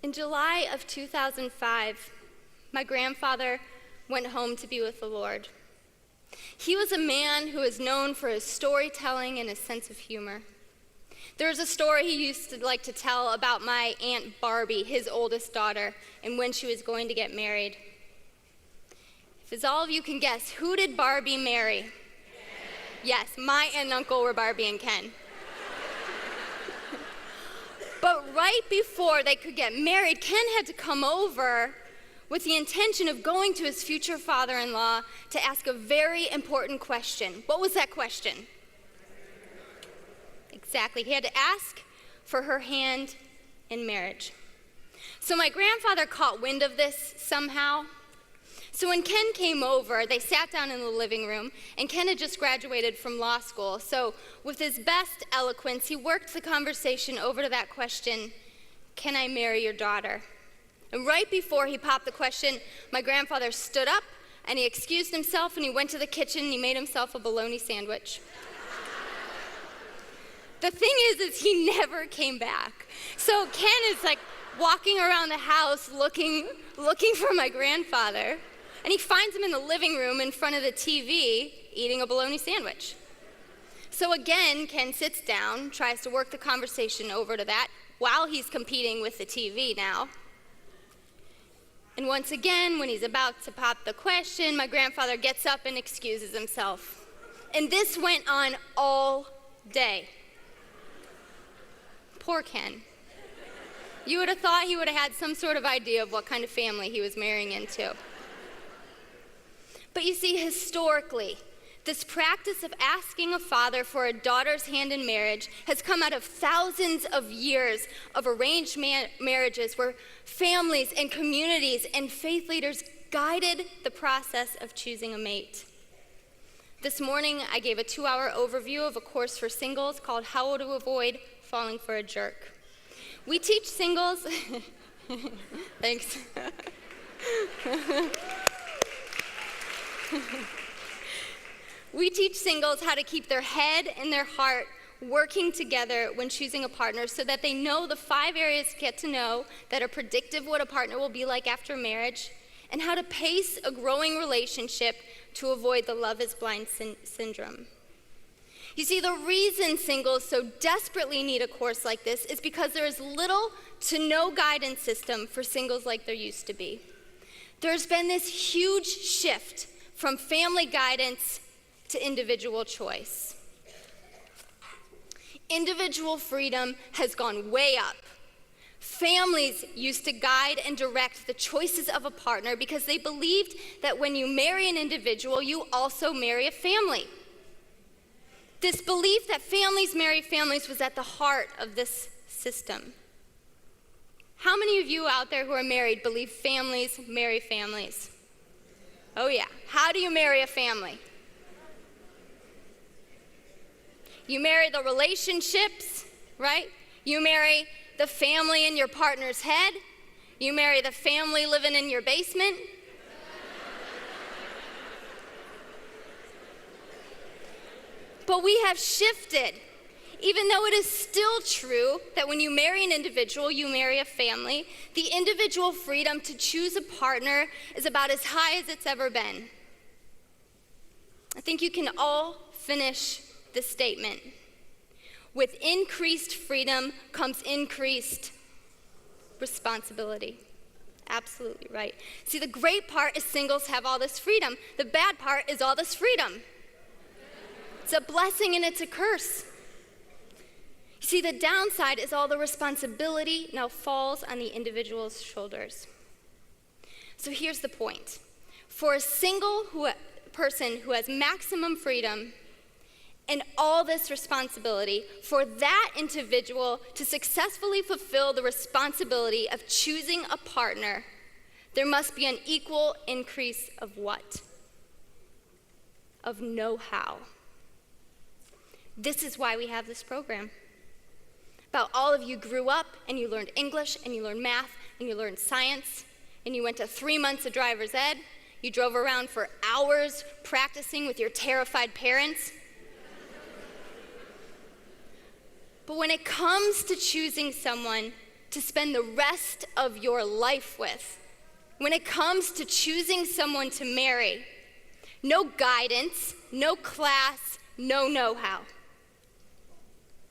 In July of 2005, my grandfather went home to be with the Lord. He was a man who is known for his storytelling and his sense of humor. There was a story he used to like to tell about my Aunt Barbie, his oldest daughter, and when she was going to get married. If as all of you can guess, who did Barbie marry? Ken. Yes, my aunt and uncle were Barbie and Ken. But right before they could get married, Ken had to come over with the intention of going to his future father-in-law to ask a very important question. What was that question? Exactly. He had to ask for her hand in marriage. So my grandfather caught wind of this somehow. So when Ken came over, they sat down in the living room, and Ken had just graduated from law school. So with his best eloquence, he worked the conversation over to that question, "Can I marry your daughter?" And right before he popped the question, my grandfather stood up, and he excused himself, and he went to the kitchen, and he made himself a bologna sandwich. The thing is he never came back. So Ken is like walking around the house looking for my grandfather. And he finds him in the living room in front of the TV eating a bologna sandwich. So again, Ken sits down, tries to work the conversation over to that while he's competing with the TV now. And once again, when he's about to pop the question, my grandfather gets up and excuses himself. And this went on all day. Poor Ken. You would have thought he would have had some sort of idea of what kind of family he was marrying into. But you see, historically, this practice of asking a father for a daughter's hand in marriage has come out of thousands of years of arranged marriages where families and communities and faith leaders guided the process of choosing a mate. This morning, I gave a 2-hour overview of a course for singles called How to Avoid Falling for a Jerk. We teach singles, thanks. We teach singles how to keep their head and their heart working together when choosing a partner so that they know the 5 areas to get to know that are predictive of what a partner will be like after marriage, and how to pace a growing relationship to avoid the love is blind syndrome. You see, the reason singles so desperately need a course like this is because there is little to no guidance system for singles like there used to be. There's been this huge shift from family guidance to individual choice. Individual freedom has gone way up. Families used to guide and direct the choices of a partner because they believed that when you marry an individual, you also marry a family. This belief that families marry families was at the heart of this system. How many of you out there who are married believe families marry families? Oh yeah. How do you marry a family? You marry the relationships, right? You marry the family in your partner's head. You marry the family living in your basement. But we have shifted. Even though it is still true that when you marry an individual, you marry a family, the individual freedom to choose a partner is about as high as it's ever been. I think you can all finish this statement. With increased freedom comes increased responsibility. Absolutely right. See, the great part is singles have all this freedom. The bad part is all this freedom. It's a blessing and it's a curse. You see, the downside is all the responsibility now falls on the individual's shoulders. So here's the point. For a single person who has maximum freedom and all this responsibility, for that individual to successfully fulfill the responsibility of choosing a partner, there must be an equal increase of what? Of know-how. This is why we have this program. About all of you grew up and you learned English and you learned math and you learned science and you went to 3 months of driver's ed. You drove around for hours practicing with your terrified parents. But when it comes to choosing someone, to spend the rest of your life with. When it comes to choosing someone to marry, no guidance, no class, no know-how.